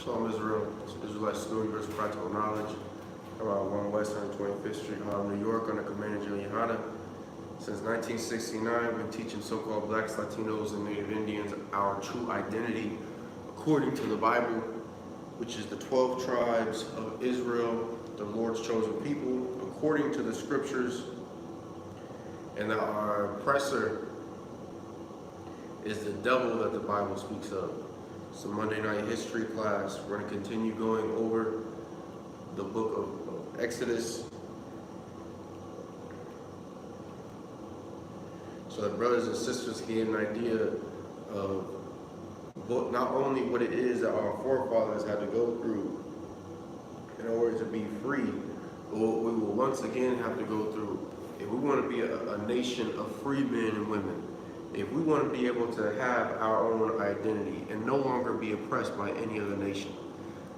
Shalom Israel, Israelite Student versus Practical Knowledge, around 1 West 125th Street, Harlem, New York, under Commander GEN.YAHANNA. Since 1969, we've been teaching so-called blacks, Latinos, and Native Indians our true identity according to the Bible, which is the 12 tribes of Israel, the Lord's chosen people, according to the scriptures, and that our oppressor is the devil that the Bible speaks of. So Monday night history class, we're going to continue going over the book of Exodus, so that brothers and sisters can get an idea of not only what it is that our forefathers had to go through in order to be free, but what we will once again have to go through if we want to be a nation of free men and women. If we want to be able to have our own identity and no longer be oppressed by any other nation.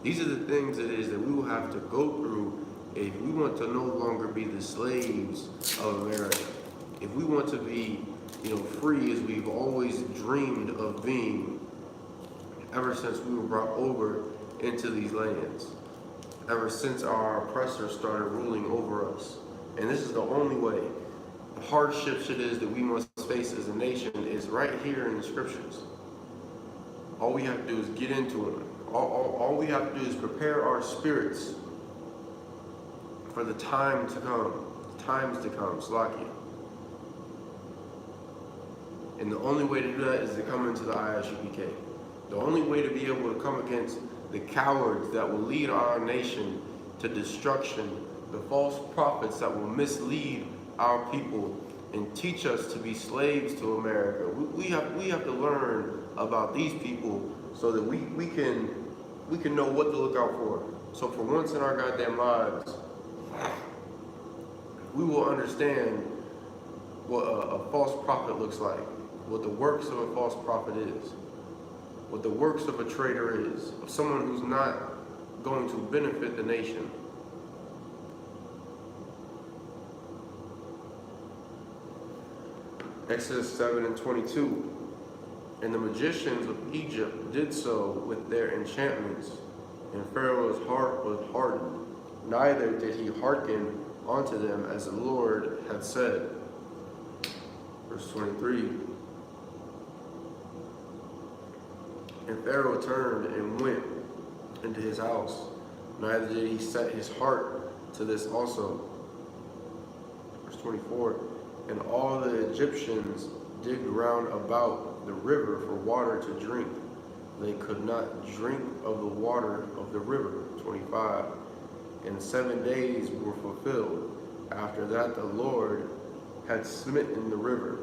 These are the things it is that we will have to go through if we want to no longer be the slaves of America. If we want to be, free as we've always dreamed of being ever since we were brought over into these lands. Ever since our oppressors started ruling over us. And this is the only way. The hardships it is that we must face as a nation is right here in the scriptures. All we have to do is get into them. All we have to do is prepare our spirits for the time to come, times to come, Slakia. And the only way to do that is to come into the I.S.U.P.K. The only way to be able to come against the cowards that will lead our nation to destruction, the false prophets that will mislead our people and teach us to be slaves to America. We have to learn about these people so that we can know what to look out for. So for once in our goddamn lives, we will understand what a false prophet looks like, what the works of a false prophet is, what the works of a traitor is, of someone who's not going to benefit the nation. Exodus 7:22. And the magicians of Egypt did so with their enchantments, and Pharaoh's heart was hardened, neither did he hearken unto them as the Lord had said. Verse 23. And Pharaoh turned and went into his house, neither did he set his heart to this also. Verse 24. And all the Egyptians digged round about the river for water to drink. They could not drink of the water of the river. 25. And 7 days were fulfilled. After that the Lord had smitten the river.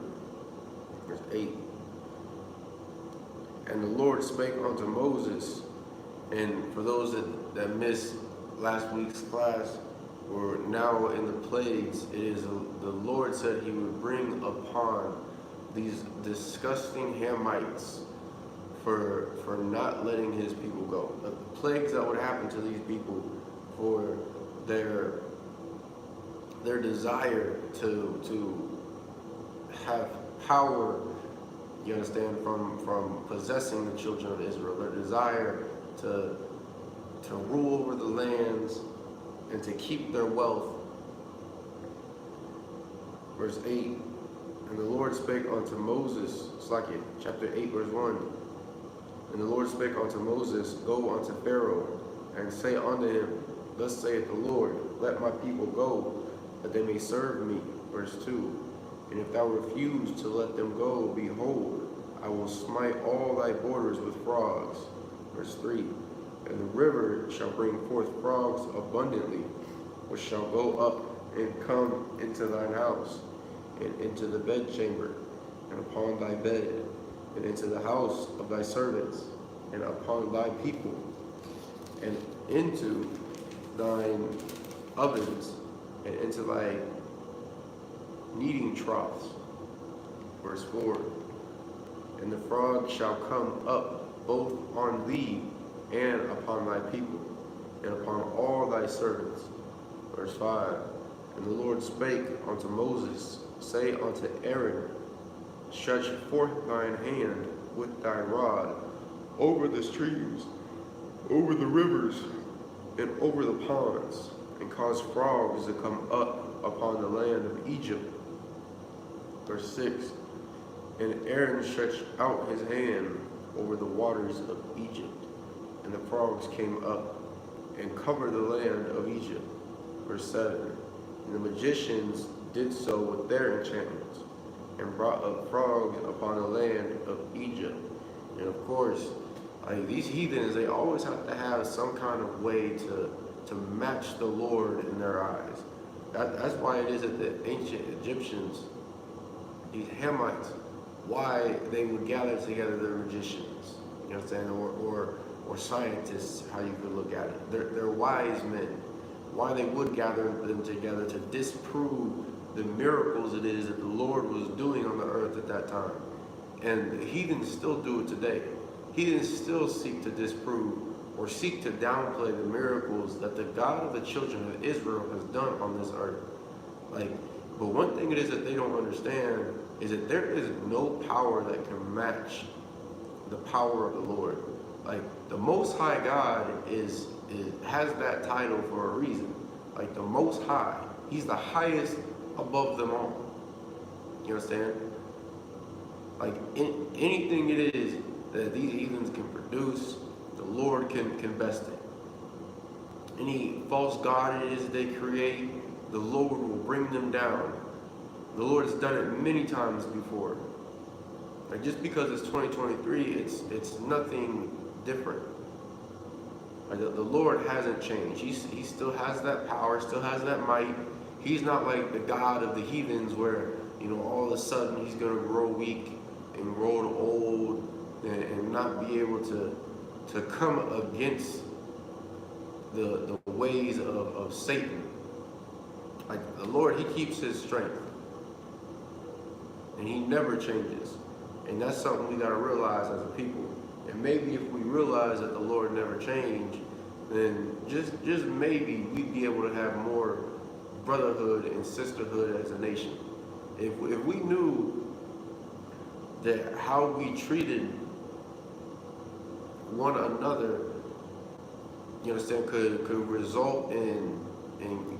Verse 8. And the Lord spake unto Moses, and for those that missed last week's class, or now in the plagues, it is the Lord said he would bring upon these disgusting Hamites for not letting his people go. The plagues that would happen to these people for their desire to have power, you understand, from possessing the children of Israel, their desire to rule over the lands and to keep their wealth. Verse 8, and the Lord spake unto Moses, Slakia, chapter 8, verse 1. And the Lord spake unto Moses, go unto Pharaoh, and say unto him, thus saith the Lord, let my people go, that they may serve me. Verse 2, and if thou refuse to let them go, behold, I will smite all thy borders with frogs. Verse 3, and the river shall bring forth frogs abundantly, which shall go up and come into thine house, and into the bedchamber, and upon thy bed, and into the house of thy servants, and upon thy people, and into thine ovens, and into thy kneading troughs. Verse 4, and the frog shall come up both on thee and upon thy people, and upon all thy servants. Verse 5, and the Lord spake unto Moses, say unto Aaron, stretch forth thine hand with thy rod over the streams, over the rivers and over the ponds, and caused frogs to come up upon the land of Egypt. Verse 6. And Aaron stretched out his hand over the waters of Egypt, and the frogs came up and covered the land of Egypt. Verse 7. And the magicians did so with their enchantments, and brought up frogs upon the land of Egypt. And of course, these heathens, they always have to have some kind of way to match the Lord in their eyes. That's why it is that the ancient Egyptians, these Hamites, why they would gather together their magicians, you know what I'm saying, or scientists, how you could look at it. They're wise men. Why they would gather them together to disprove the miracles it is that the Lord was doing on the earth at that time. And the heathens still do it today. Heathens still seek to disprove or seek to downplay the miracles that the God of the children of Israel has done on this earth. But one thing it is that they don't understand is that there is no power that can match the power of the Lord. The Most High God has that title for a reason. The Most High, He's the highest above them all. You understand? Anything it is that these heathens can produce, the Lord can best it. Any false god it is they create, the Lord will bring them down. The Lord has done it many times before. Just because it's 2023, it's nothing different. The Lord hasn't changed. He still has that power, still has that might. He's not like the God of the heathens where, all of a sudden He's going to grow weak and grow old and not be able to come against the ways of Satan. The Lord, He keeps His strength. And He never changes. And that's something we got to realize as a people. And maybe if we realize that the Lord never changed, then just maybe we'd be able to have more brotherhood and sisterhood as a nation. If we knew that how we treated one another, you understand, could result in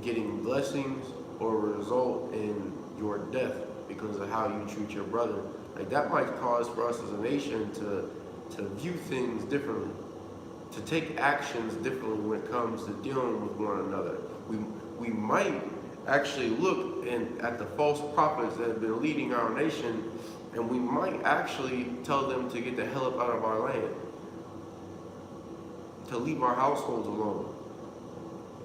getting blessings or result in your death because of how you treat your brother. That might cause for us as a nation to view things differently, to take actions differently when it comes to dealing with one another. We might actually look at the false prophets that have been leading our nation, and we might actually tell them to get the hell up out of our land, to leave our households alone.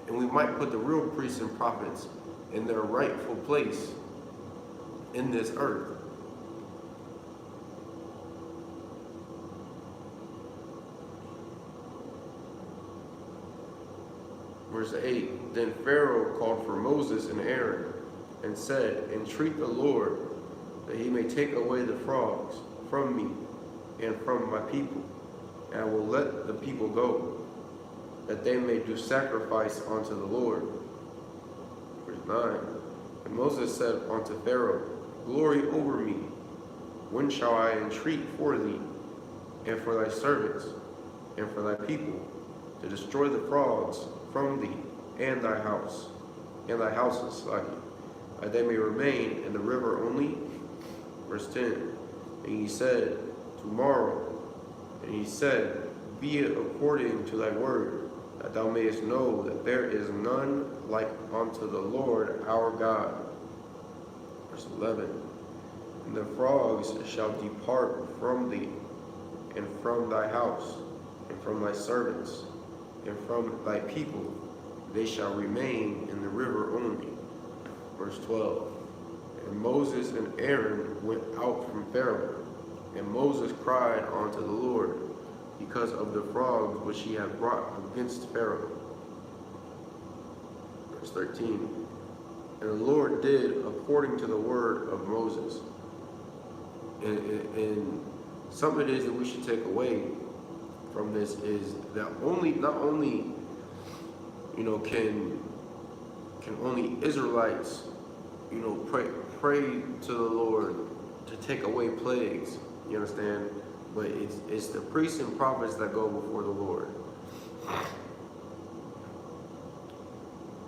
And we might put the real priests and prophets in their rightful place in this earth. Verse 8, then Pharaoh called for Moses and Aaron and said, entreat the Lord that He may take away the frogs from me and from my people, and I will let the people go, that they may do sacrifice unto the Lord. Verse 9, and Moses said unto Pharaoh, glory over me, when shall I entreat for thee, and for thy servants, and for thy people, to destroy the frogs from thee and thy house, and thy houses, that they may remain in the river only? Verse 10, and he said, tomorrow, and he said, be it according to thy word, that thou mayest know that there is none like unto the Lord our God. Verse 11, and the frogs shall depart from thee, and from thy house, and from thy servants, and from thy people, they shall remain in the river only. Verse 12, and Moses and Aaron went out from Pharaoh, and Moses cried unto the Lord because of the frogs which he had brought against Pharaoh. Verse 13, and the Lord did according to the word of Moses. And something it is that we should take away from this is that not only can only Israelites pray to the Lord to take away plagues, you understand, but it's the priests and prophets that go before the Lord.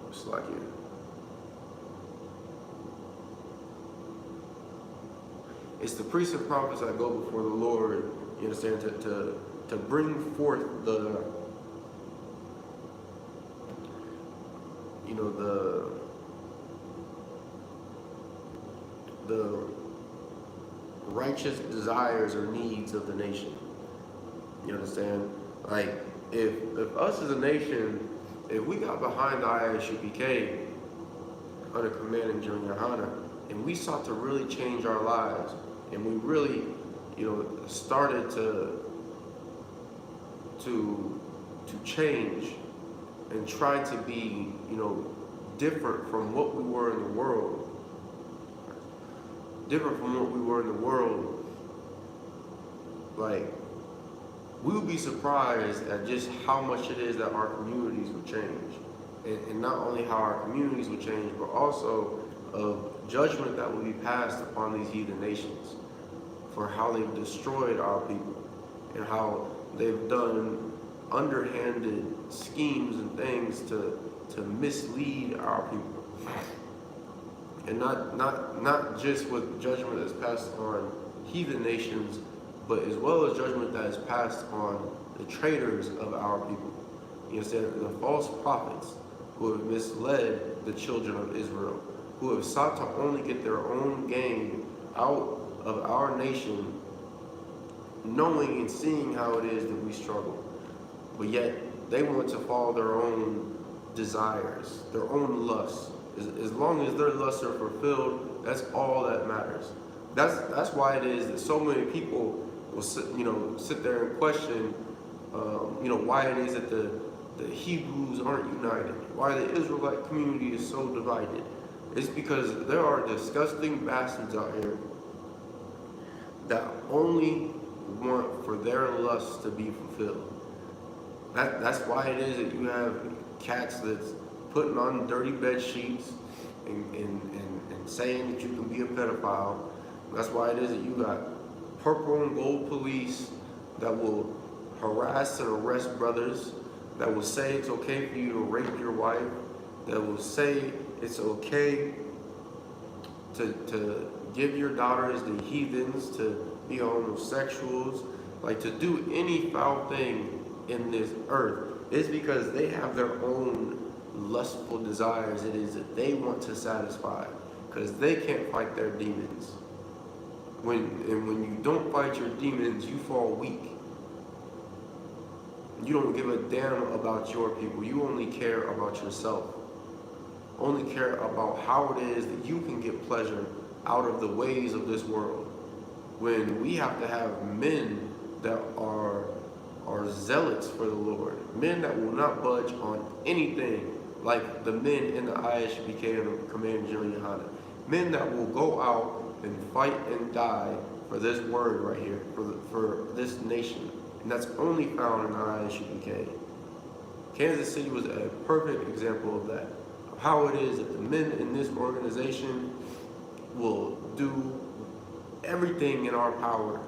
It's like it. It's the priests and prophets that go before the Lord, you understand, to bring forth the, you know, the righteous desires or needs of the nation. You understand? Like, if us as a nation, if we got behind the I.S.U.P.K under command in GEN.YAHANNA, and we sought to really change our lives, and we really, you know, started to change and try to be, you know, different from what we were in the world, like, we would be surprised at just how much it is that our communities would change. And not only how our communities would change, but also of judgment that will be passed upon these heathen nations for how they've destroyed our people and how they've done underhanded schemes and things to mislead our people. And not just with judgment that's passed on heathen nations, but as well as judgment that is passed on the traitors of our people. You understand? The false prophets who have misled the children of Israel, who have sought to only get their own gain out of our nation, knowing and seeing how it is that we struggle. But yet, they want to follow their own desires, their own lusts. As long as their lusts are fulfilled, that's all that matters. That's why it is that so many people will sit there and question, why it is that the Hebrews aren't united, why the Israelite community is so divided. It's because there are disgusting bastards out here that only want for their lusts to be fulfilled. That's why it is that you have cats that's putting on dirty bed sheets and saying that you can be a pedophile. That's why it is that you got purple and gold police that will harass and arrest brothers, that will say it's okay for you to rape your wife, that will say it's okay to give your daughters to heathens, to be homosexuals, like to do any foul thing in this earth. It's because they have their own lustful desires it is that they want to satisfy, because they can't fight their demons. When you don't fight your demons, you fall weak. You don't give a damn about your people. You only care about yourself. Only care about how it is that you can get pleasure out of the ways of this world. When we have to have men that are zealots for the Lord, men that will not budge on anything, like the men in the I.S.U.P.K and Command GEN.YAHANNA. Men that will go out and fight and die for this word right here, for this nation. And that's only found in the I.S.U.P.K. Kansas City was a perfect example of that, of how it is that the men in this organization will do everything in our power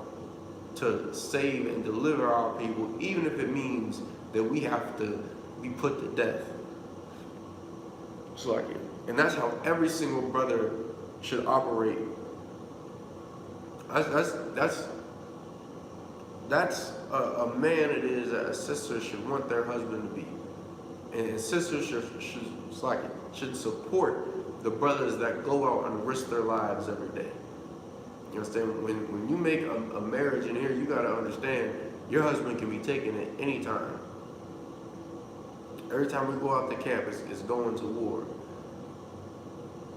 to save and deliver our people, even if it means that we have to be put to death. It's like it. And that's how every single brother should operate. That's a man it is that a sister should want their husband to be. And sisters should support the brothers that go out and risk their lives every day. You understand? When you make a marriage in here, you gotta understand your husband can be taken at any time. Every time we go out to camp, it's going to war.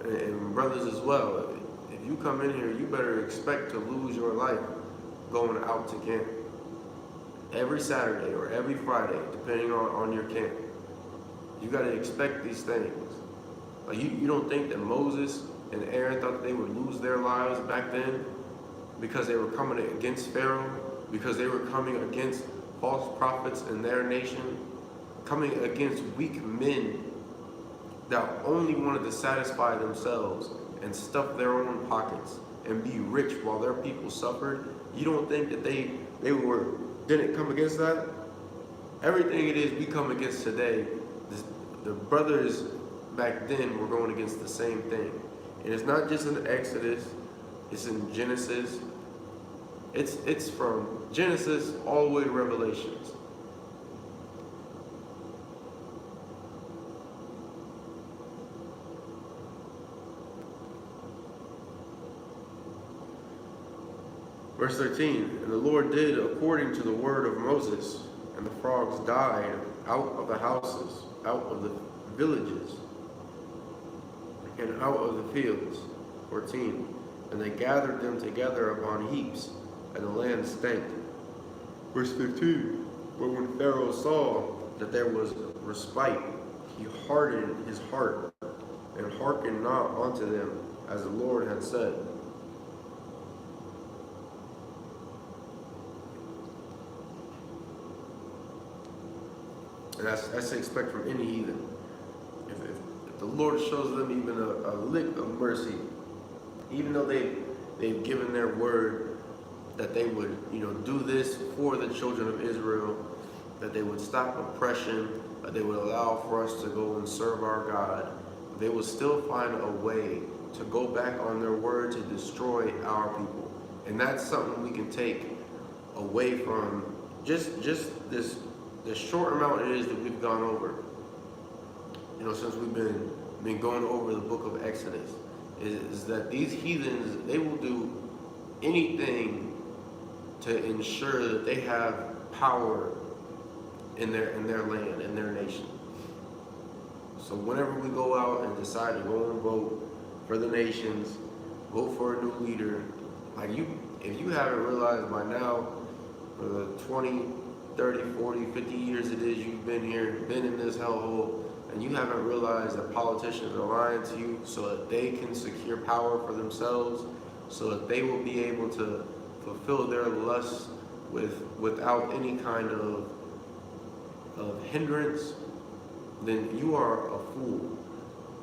And brothers as well, if you come in here, you better expect to lose your life going out to camp. Every Saturday or every Friday, depending on your camp. You got to expect these things. Like you don't think that Moses and Aaron thought that they would lose their lives back then because they were coming against Pharaoh, because they were coming against false prophets in their nation, coming against weak men that only wanted to satisfy themselves and stuff their own pockets and be rich while their people suffered. You don't think that they didn't come against that? everything it is we come against today, the brothers back then were going against the same thing. And it's not just in Exodus, it's in Genesis. It's from Genesis all the way to Revelations. Verse 13, and the Lord did according to the word of Moses, and the frogs died out of the houses, out of the villages, and out of the fields. 14, and they gathered them together upon heaps, and the land stank. Verse 15, but when Pharaoh saw that there was respite, he hardened his heart, and hearkened not unto them, as the Lord had said. And that's to expect from any heathen. If the Lord shows them even a lick of mercy, even though they've given their word that they would, do this for the children of Israel, that they would stop oppression, that they would allow for us to go and serve our God, they will still find a way to go back on their word to destroy our people. And that's something we can take away from just this. The short amount it is that we've gone over, since we've been going over the book of Exodus, is that these heathens, they will do anything to ensure that they have power in their land, in their nation. So whenever we go out and decide to go and vote for the nations, vote for a new leader, if you haven't realized by now, for the 20, 30, 40, 50 years it is you've been here, been in this hellhole, and you haven't realized that politicians are lying to you so that they can secure power for themselves, so that they will be able to fulfill their lusts without any kind of hindrance, then you are a fool.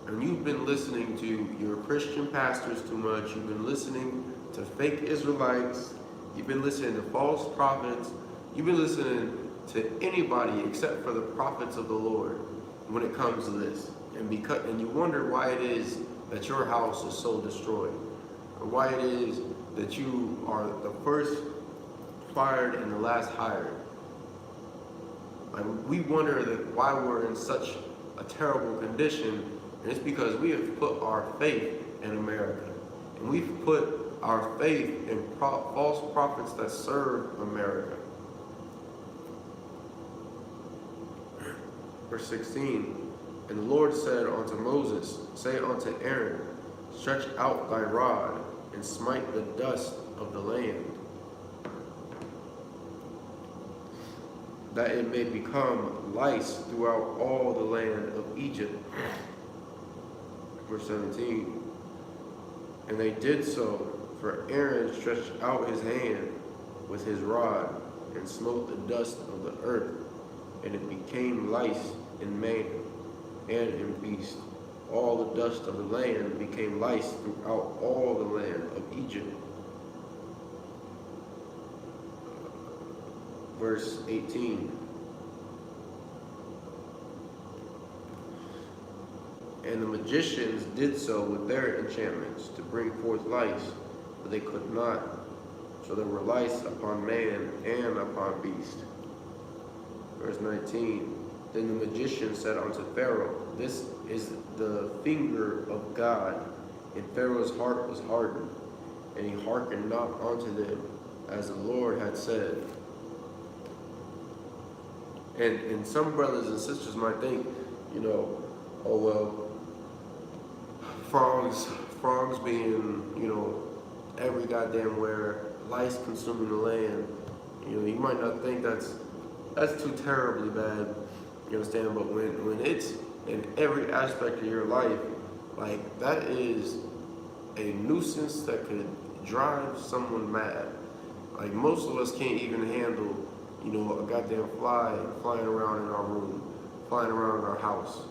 And you've been listening to your Christian pastors too much. You've been listening to fake Israelites. You've been listening to false prophets. You've been listening to anybody except for the prophets of the Lord when it comes to this. And you wonder why it is that your house is so destroyed, or why it is that you are the first fired and the last hired. We wonder that why we're in such a terrible condition, and it's because we have put our faith in America. And we've put our faith in false prophets that serve America. Verse 16, and the Lord said unto Moses, say unto Aaron, stretch out thy rod, and smite the dust of the land, that it may become lice throughout all the land of Egypt. Verse 17, and they did so, for Aaron stretched out his hand with his rod, and smote the dust of the earth, and it became lice in man and in beast. All the dust of the land became lice throughout all the land of Egypt. Verse 18. And the magicians did so with their enchantments to bring forth lice, but they could not. So there were lice upon man and upon beast. Verse 19. Then the magician said unto Pharaoh, this is the finger of God. And Pharaoh's heart was hardened, and he hearkened not unto them, as the Lord had said. And some brothers and sisters might think, oh well, frogs being, every goddamn where, lice consuming the land. You might not think that's too terribly bad. You understand? But when it's in every aspect of your life, that is a nuisance that could drive someone mad. Most of us can't even handle, a goddamn fly flying around in our room, flying around in our house.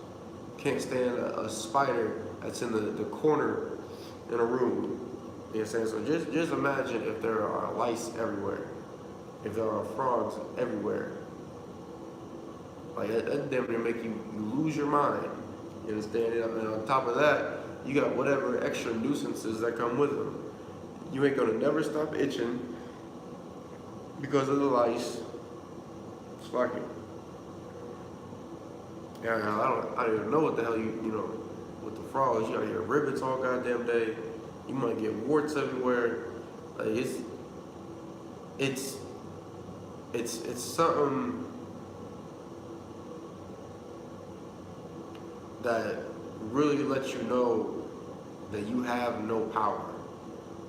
Can't stand a spider that's in the corner in a room. You know what I'm saying? So just imagine if there are lice everywhere, if there are frogs everywhere. Like that damn near make you lose your mind. You understand? And on top of that, you got whatever extra nuisances that come with them. You ain't gonna never stop itching because of the lice. It's like it. Yeah, I don't even know what the hell you know with the frogs. You got your rivets all goddamn day. You might get warts everywhere. Like it's something that really lets you know that you have no power.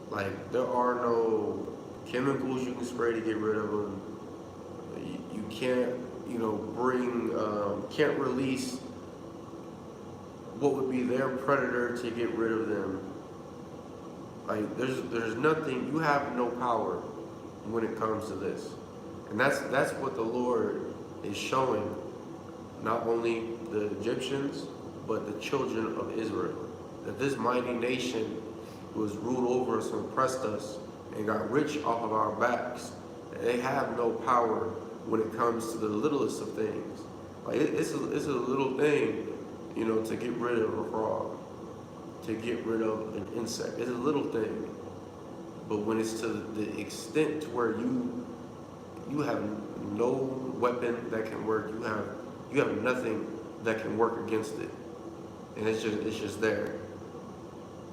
Like there are no chemicals you can spray to get rid of them. You can't, you know, can't release what would be their predator to get rid of them. Like there's nothing. You have no power when it comes to this, and that's what the Lord is showing, not only the Egyptians but the children of Israel, that this mighty nation who has ruled over us and oppressed us and got rich off of our backs, they have no power when it comes to the littlest of things. Like it's a little thing, you know, to get rid of a frog, to get rid of an insect. It's a little thing, but when it's to the extent to where you have no weapon that can work, you have nothing that can work against it, and it's just there.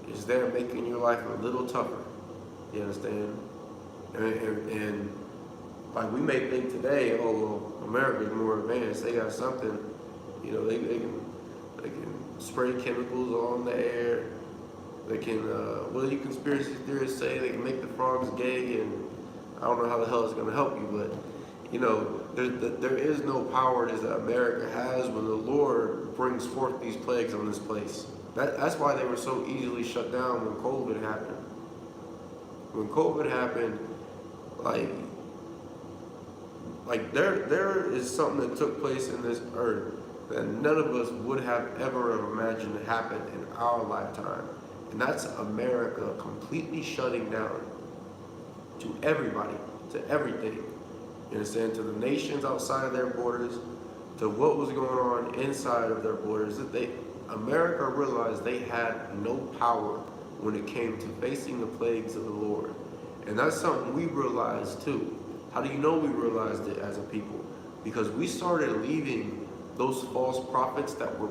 It's there making your life a little tougher. You understand? And like we may think today, oh well, America's more advanced. They got something, you know, they can spray chemicals on the air. They can, what do you conspiracy theorists say? They can make the frogs gay, and I don't know how the hell it's going to help you, but you know, there is no power that America has when the Lord brings forth these plagues on this place. That's why they were so easily shut down when COVID happened. When COVID happened, like there is something that took place in this earth that none of us would have ever imagined to happen in our lifetime. And that's America completely shutting down to everybody, to everything. You understand? To the nations outside of their borders, to what was going on inside of their borders. America realized they had no power when it came to facing the plagues of the Lord. And that's something we realized too. How do you know we realized it as a people? Because we started leaving those false prophets that were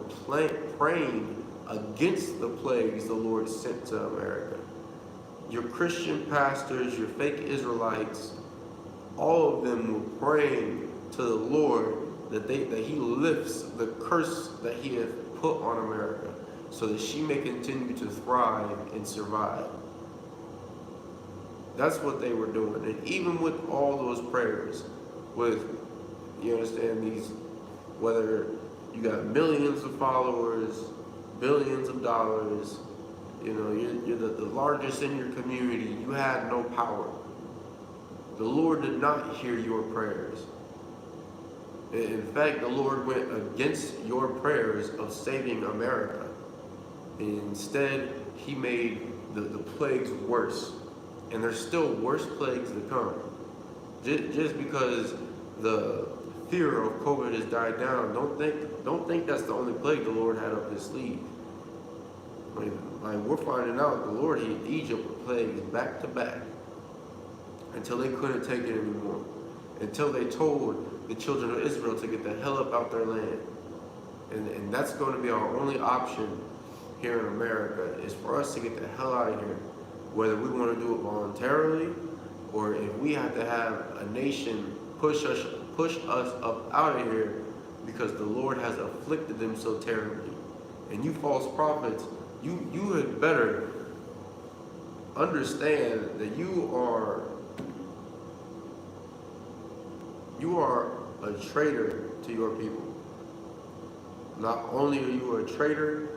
praying against the plagues the Lord sent to America. Your Christian pastors, your fake Israelites, all of them were praying to the Lord that He lifts the curse that He hath put on America, so that she may continue to thrive and survive. That's what they were doing. And even with all those prayers, with, you understand, these, whether you got millions of followers, billions of dollars, you know, you're the largest in your community, you had no power. The Lord did not hear your prayers. In fact, the Lord went against your prayers of saving America. Instead, He made the plagues worse. And there's still worse plagues to come. Just because the fear of COVID has died down, don't think that's the only plague the Lord had up His sleeve. Like we're finding out the Lord hit Egypt with plagues back to back until they couldn't take it anymore. Until they told the children of Israel to get the hell up out their land. And that's going to be our only option here in America, is for us to get the hell out of here. Whether we want to do it voluntarily, or if we have to have a nation push us up out of here because the Lord has afflicted them so terribly. And you false prophets, you had better understand that you are a traitor to your people. Not only are you a traitor,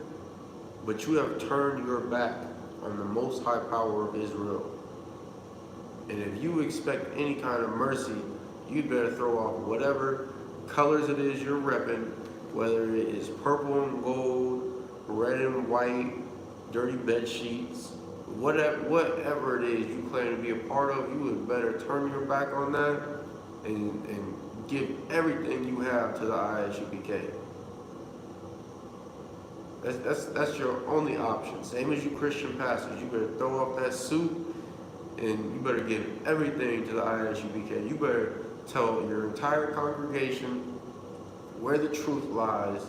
but you have turned your back on the Most High Power of Israel. And if you expect any kind of mercy, you'd better throw off whatever colors it is you're repping, whether it is purple and gold, red and white, dirty bed sheets, whatever it is you claim to be a part of, you would better turn your back on that and give everything you have to the I.S.U.P.K. That's your only option. Same as you Christian pastors, you better throw off that suit and you better give everything to the I.S.U.P.K. You better tell your entire congregation where the truth lies,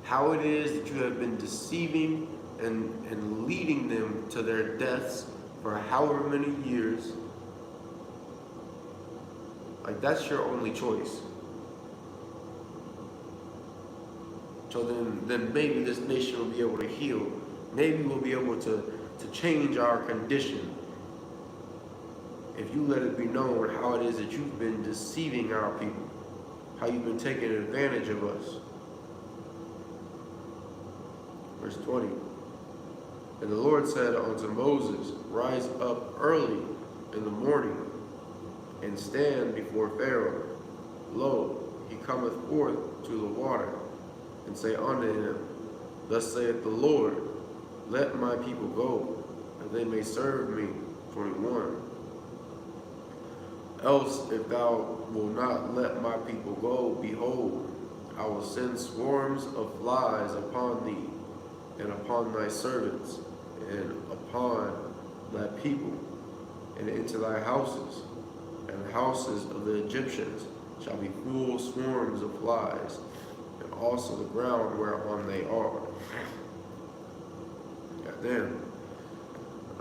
how it is that you have been deceiving and leading them to their deaths for however many years. Like, that's your only choice. So then maybe this nation will be able to heal. Maybe we'll be able to change our condition. If you let it be known how it is that you've been deceiving our people, how you've been taking advantage of us. Verse 20. And the Lord said unto Moses, Rise up early in the morning, and stand before Pharaoh. Lo, he cometh forth to the water, and say unto him, Thus saith the Lord, Let my people go, that they may serve me. 21. Else, if thou wilt not let my people go, behold, I will send swarms of flies upon thee, and upon thy servants, and upon thy people, and into thy houses, and the houses of the Egyptians shall be full swarms of flies, and also the ground whereupon they are. Goddamn.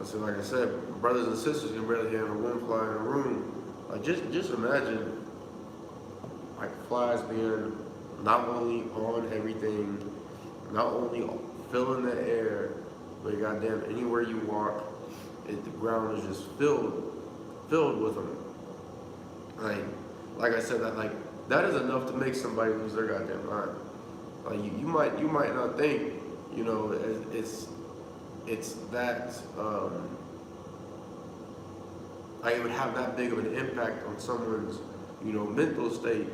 So like I said, brothers and sisters can barely handle one fly in a room. Like, just imagine, like, flies being not only on everything, not only filling the air, but goddamn, anywhere you walk, the ground is just filled with them. Like I said, that is enough to make somebody lose their goddamn mind. Like, you might not think, you know, it's that like it would have that big of an impact on someone's, you know, mental state.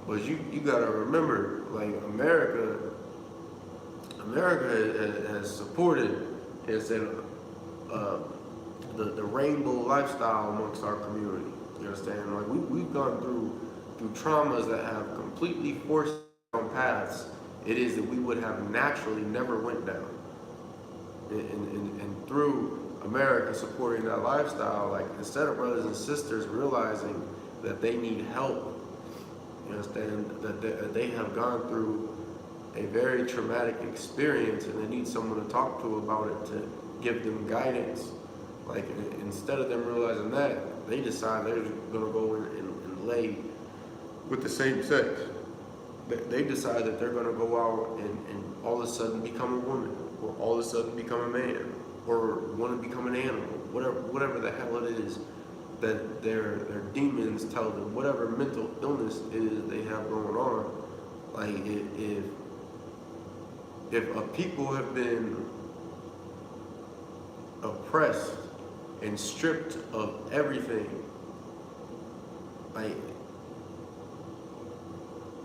But you gotta remember, like, America has supported and said the rainbow lifestyle amongst our community. You understand? Like, we've gone through traumas that have completely forced down paths it is that we would have naturally never went down. And through America supporting that lifestyle, like, instead of brothers and sisters realizing that they need help, you understand, that they have gone through a very traumatic experience and they need someone to talk to about it, to give them guidance. Like, instead of them realizing that, they decide they're gonna go and lay with the same sex. They decide that they're gonna go out and all of a sudden become a woman, or all of a sudden become a man, or want to become an animal, whatever the hell it is that their demons tell them, whatever mental illness is they have going on. Like, if a people have been oppressed and stripped of everything, like,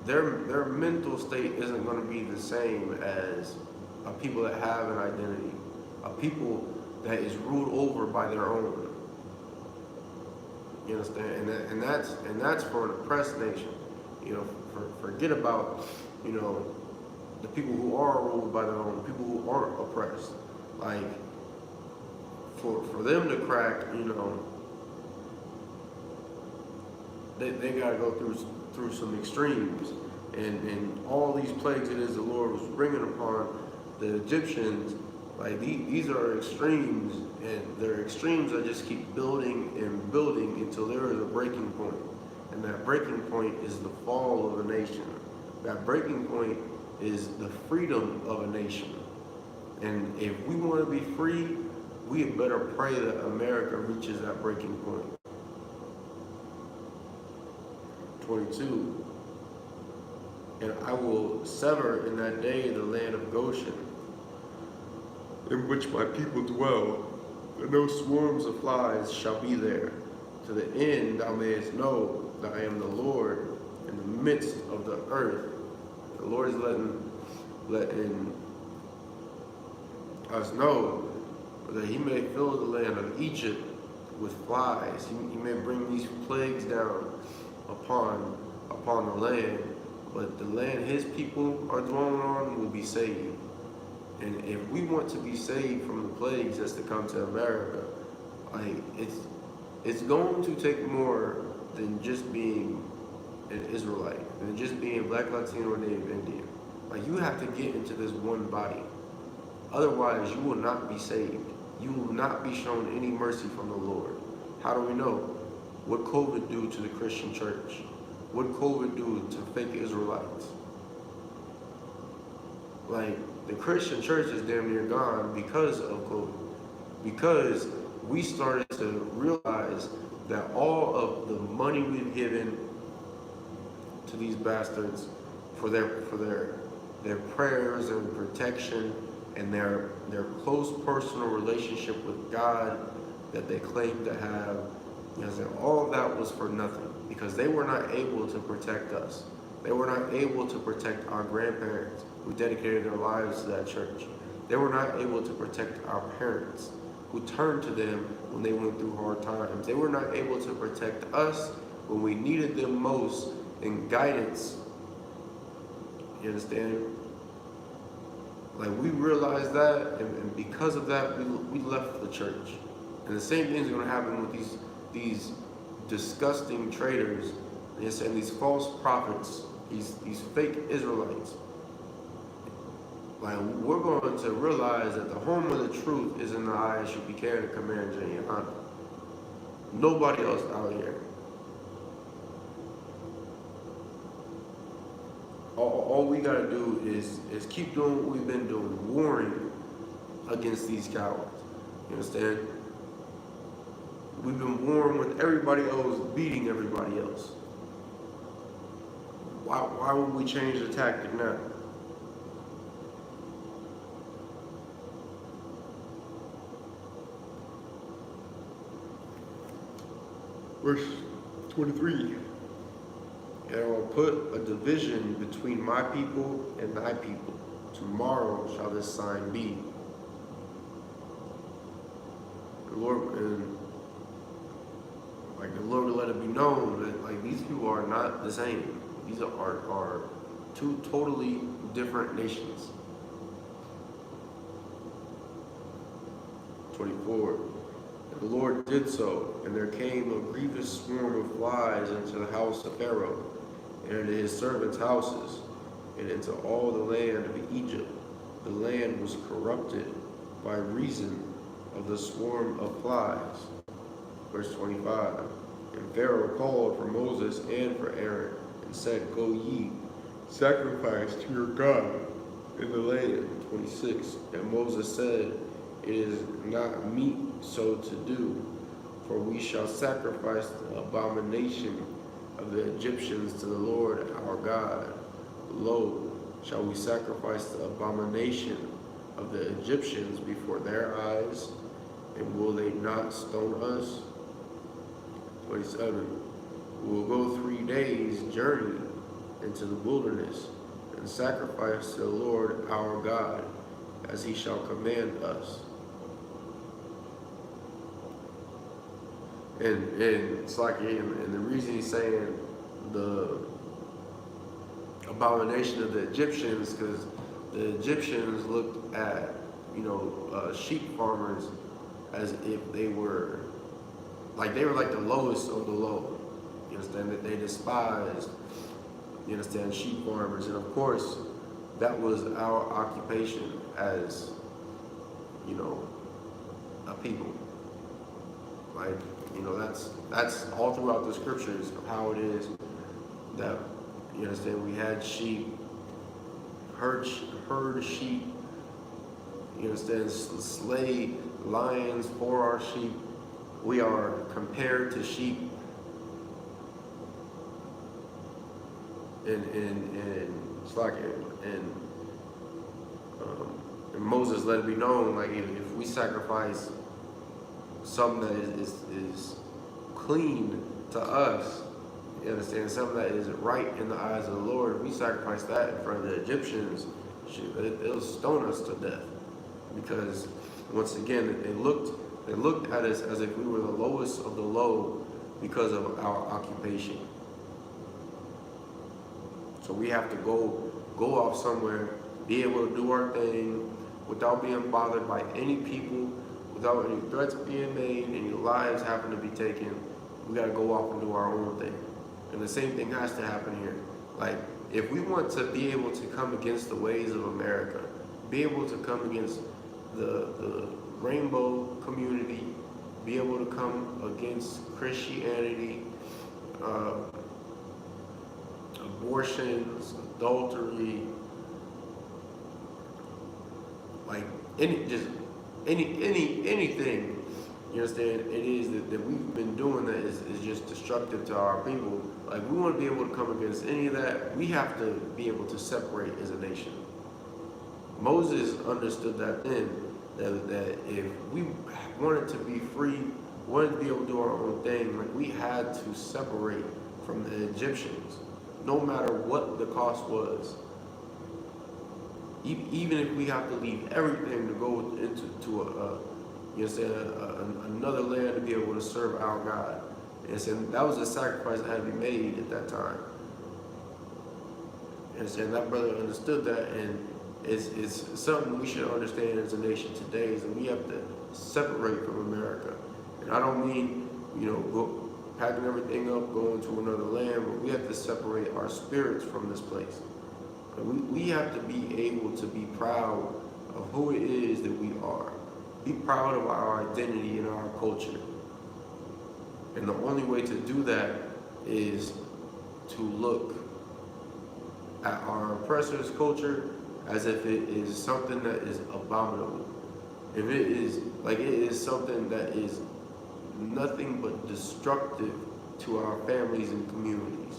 their mental state isn't going to be the same as a people that have an identity, a people that is ruled over by their own. You understand? And that's for an oppressed nation. You know, forget about, you know, the people who are ruled by their own, people who aren't oppressed. Like, for them to crack, you know, they gotta go through some extremes, and all these plagues it is the Lord was bringing upon the Egyptians. Like, these are extremes, and their extremes that just keep building and building until there is a breaking point. And that breaking point is the fall of a nation. That breaking point is the freedom of a nation. And if we want to be free, we had better pray that America reaches that breaking point. 22. And I will sever in that day the land of Goshen, in which my people dwell, and no swarms of flies shall be there, to the end thou mayest know that I am the Lord in the midst of the earth. The Lord is letting us know that he may fill the land of Egypt with flies. He may bring these plagues down upon the land, but the land his people are dwelling on will be saved. And if we want to be saved from the plagues that's to come to America, like it's going to take more than just being an Israelite, than just being Black, Latino, or Native Indian. Like, you have to get into this one body. Otherwise, you will not be saved. You will not be shown any mercy from the Lord. How do we know? What COVID do to the Christian church? What COVID do to fake Israelites? Like, the Christian church is damn near gone because of COVID. Because we started to realize that all of the money we've given to these bastards for their prayers and protection and their close personal relationship with God that they claim to have, all of that was for nothing, because they were not able to protect us. They were not able to protect our grandparents who dedicated their lives to that church. They were not able to protect our parents who turned to them when they went through hard times. They were not able to protect us when we needed them most in guidance. You understand? Like, we realized that, and because of that, we left the church. And the same thing is going to happen with these disgusting traitors and these false prophets, these fake Israelites. Like, we're going to realize that the home of the truth is in the I.S.U.P.K and the Command GEN.YAHANNA. Nobody else out here. All we gotta do is keep doing what we've been doing, warring against these cowards. You understand? We've been warring with everybody else, beating everybody else. Why would we change the tactic now? Verse 23. And I will put a division between my people and thy people. Tomorrow shall this sign be. The Lord, and the Lord will let it be known that these people are not the same. These are two totally different nations. 24. And the Lord did so, and there came a grievous swarm of flies into the house of Pharaoh, and into his servants' houses, and into all the land of Egypt. The land was corrupted by reason of the swarm of flies. Verse 25. And Pharaoh called for Moses and for Aaron, and said, Go ye, sacrifice to your God in the land. 26. And Moses said, It is not meet so to do, for we shall sacrifice the abomination of the Egyptians to the Lord our God. Lo, shall we sacrifice the abomination of the Egyptians before their eyes, and will they not stone us? 27. We will go 3 days' journey into the wilderness, and sacrifice to the Lord our God, as he shall command us. And it's like, and the reason he's saying the abomination of the Egyptians, because the Egyptians looked at, sheep farmers as if they were like the lowest of the low. You understand? That they despised, sheep farmers. And of course, that was our occupation as, a people. That's all throughout the scriptures of how it is that, we had sheep, herd sheep, slay lions for our sheep. We are compared to sheep. And it's like, and Moses let it be known, if we sacrifice something that is clean to us, you understand, something that is right in the eyes of the Lord, if we sacrifice that in front of the Egyptians, it'll stone us to death. Because once again, they looked at us as if we were the lowest of the low because of our occupation. So we have to go off somewhere, be able to do our thing without being bothered by any people, without any threats being made, any lives having to be taken. We got to go off and do our own thing. And the same thing has to happen here. Like, if we want to be able to come against the ways of America, be able to come against the rainbow community, be able to come against Christianity, abortions, adultery, like anything, you understand, it is that we've been doing that is just destructive to our people. Like, we want to be able to come against any of that. We have to be able to separate as a nation. Moses understood that then, that if we wanted to be free, wanted to be able to do our own thing, like, we had to separate from the Egyptians, no matter what the cost was. Even if we have to leave everything to go into another land to be able to serve our God. And that was a sacrifice that had to be made at that time. And that brother understood that, and it's something we should understand as a nation today, is that we have to separate from America. And I don't mean, go packing everything up, going to another land, but we have to separate our spirits from this place. We have to be able to be proud of who it is that we are. Be proud of our identity and our culture. And the only way to do that is to look at our oppressor's culture as if it is something that is abominable. If it is something that is nothing but destructive to our families and communities.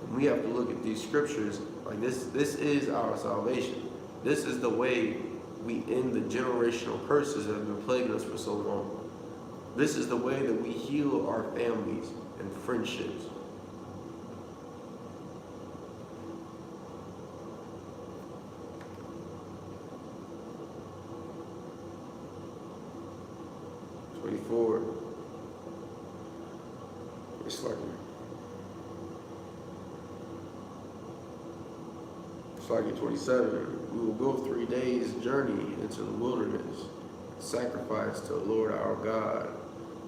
And we have to look at these scriptures like this is our salvation. This is the way we end the generational curses that have been plaguing us for so long. This is the way that we heal our families and friendships. It's like 27. We will go 3 days' journey into the wilderness, sacrifice to the Lord our God,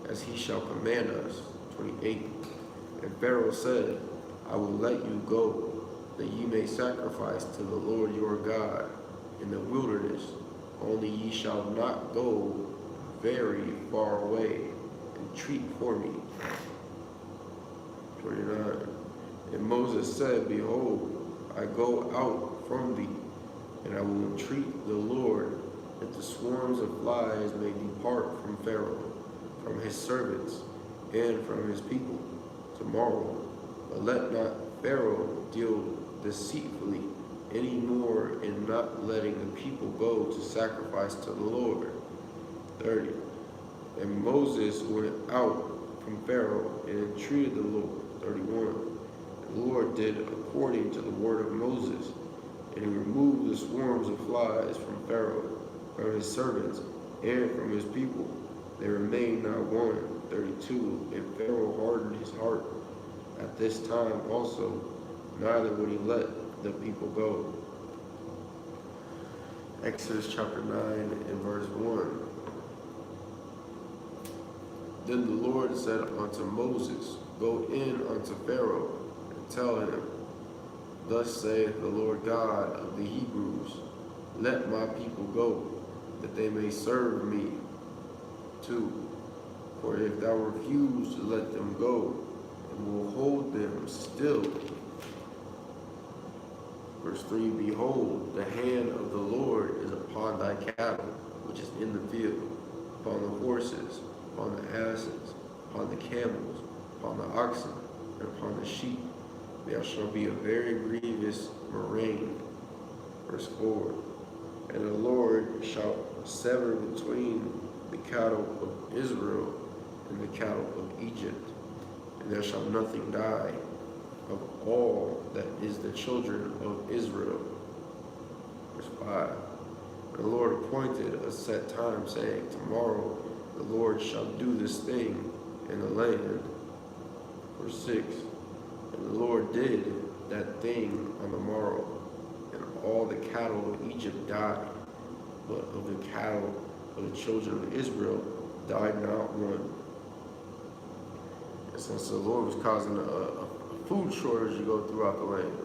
as he shall command us. 28. And Pharaoh said, I will let you go, that ye may sacrifice to the Lord your God in the wilderness. Only ye shall not go very far away. Entreat for me. 29. And Moses said, Behold, I go out from thee, and I will entreat the Lord that the swarms of flies may depart from Pharaoh, from his servants, and from his people tomorrow. But let not Pharaoh deal deceitfully any more in not letting the people go to sacrifice to the Lord. 30. And Moses went out from Pharaoh and entreated the Lord. 31. The Lord did according to the word of Moses, and he removed the swarms of flies from Pharaoh, from his servants, and from his people. There remained not one. 32. And Pharaoh hardened his heart at this time also, neither would he let the people go. Exodus chapter 9 and verse 1. Then the Lord said unto Moses, Go in unto Pharaoh, and tell him, Thus saith the Lord God of the Hebrews, Let my people go, that they may serve me. 2. For if thou refuse to let them go, and will hold them still. Verse 3, Behold, the hand of the Lord is upon thy cattle, which is in the field, upon the horses, upon the asses, upon the camels, upon the oxen, and upon the sheep. There shall be a very grievous murrain. Verse 4, And the Lord shall sever between the cattle of Israel and the cattle of Egypt, and there shall nothing die of all that is the children of Israel. Verse 5, And the Lord appointed a set time, saying, Tomorrow the Lord shall do this thing in the land. Verse 6, And the Lord did that thing on the morrow, and all the cattle of Egypt died, but of the cattle of the children of Israel died not one. And since the Lord was causing a food shortage to go throughout the land, you know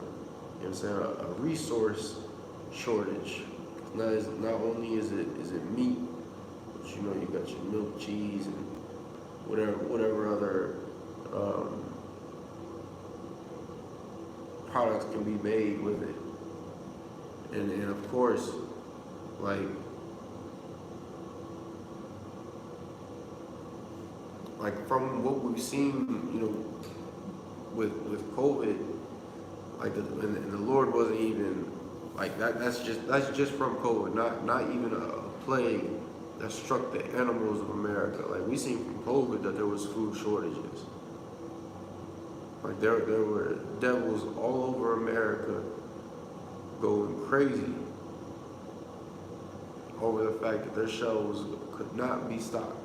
what I'm saying, a resource shortage. Not only is it meat, but you know, you got your milk, cheese, and whatever other products can be made with it. And of course, like from what we've seen, you know, with COVID, like and the Lord wasn't even like that. That's just from COVID, not even a plague that struck the animals of America. Like we seen from COVID that there was food shortages. Like there were devils all over America going crazy over the fact that their shelves could not be stocked.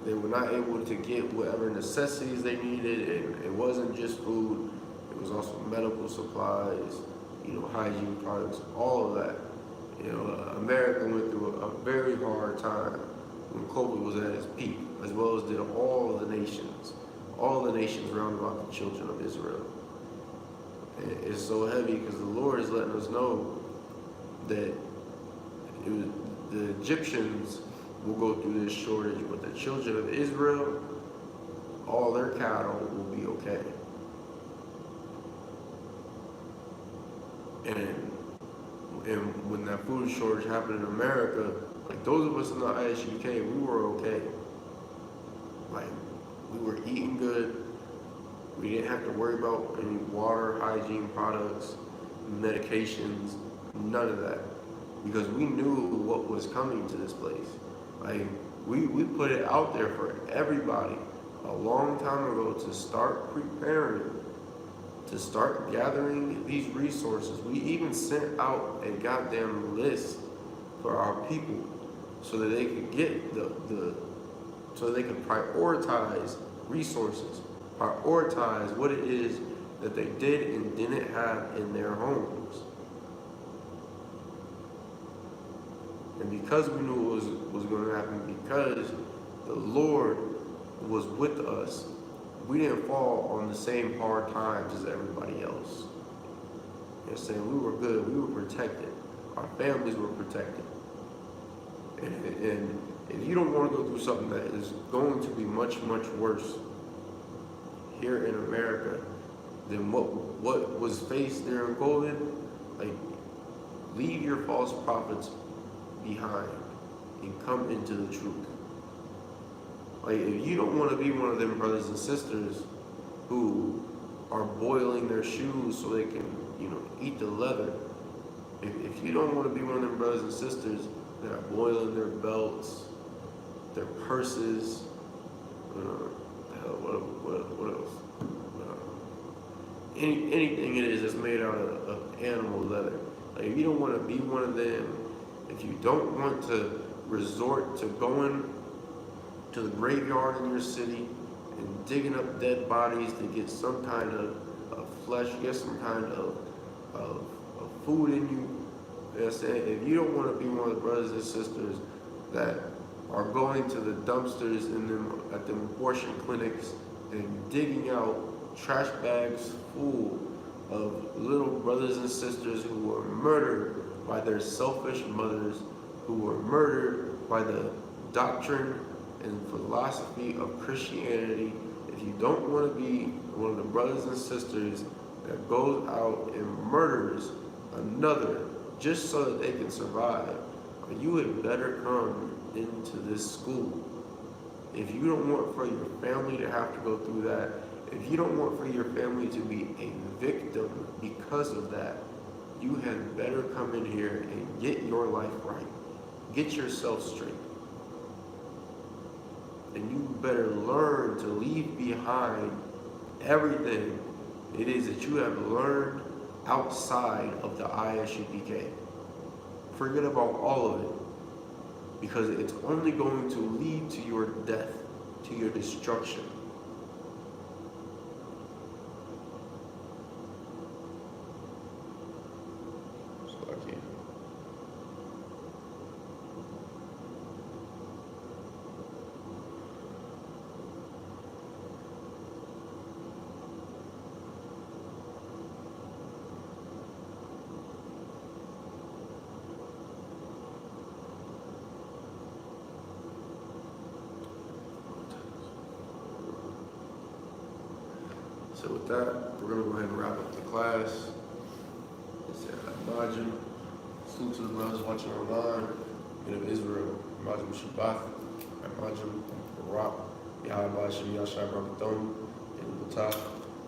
They were not able to get whatever necessities they needed, and it wasn't just food, it was also medical supplies, you know, hygiene products, all of that. You know, America went through a very hard time when COVID was at its peak, as well as did all the nations round about the children of Israel. And it's so heavy because the Lord is letting us know that the Egyptians will go through this shortage, but the children of Israel, all their cattle will be okay. And when that food shortage happened in America, like those of us in the I.S.U.K, we were okay. Like we were eating good. We didn't have to worry about any water, hygiene products, medications, none of that, because we knew what was coming to this place. Like we put it out there for everybody a long time ago to start preparing, to start gathering these resources. We even sent out a goddamn list for our people so that they could get so they could prioritize resources, prioritize what it is that they did and didn't have in their homes. And because we knew it was going to happen, because the Lord was with us, we didn't fall on the same hard times as everybody else. You know what I'm saying? We were good, we were protected, our families were protected. And if you don't want to go through something that is going to be much, much worse here in America than what was faced during COVID, like leave your false prophets behind and come into the truth. Like if you don't want to be one of them brothers and sisters who are boiling their shoes so they can, you know, eat the leather, if you don't want to be one of them brothers and sisters that are boiling their belts, their purses, what else? Anything it is that's made out of animal leather. Like if you don't want to be one of them, if you don't want to resort to going to the graveyard in your city and digging up dead bodies to get some kind of flesh, get some kind of food in you, you know what I'm saying? If you don't want to be one of the brothers and sisters that are going to the dumpsters at the abortion clinics and digging out trash bags full of little brothers and sisters who were murdered by their selfish mothers, who were murdered by the doctrine and philosophy of Christianity, if you don't want to be one of the brothers and sisters that goes out and murders another just so that they can survive, you had better come into this school. If you don't want for your family to have to go through that, if you don't want for your family to be a victim because of that, you had better come in here and get your life right. Get yourself straight. And you better learn to leave behind everything it is that you have learned outside of the I.S.U.P.K. Forget about all of it, because it's only going to lead to your death, to your destruction. So with that, we're going to go ahead and wrap up the class. It's Majim. Salute to the brothers watching online. Men of Israel. Majim Shabbat. Majim Barak. Yahweh Shem Yashai Barakathon. And Batah.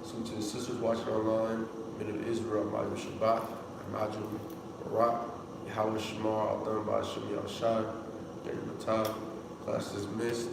Salute to the sisters watching online. Men of Israel. Majim Shabbat. Majim Barak. Yahweh Shema Al-Dhan Ba Shem Yashai. And Batah. Class dismissed.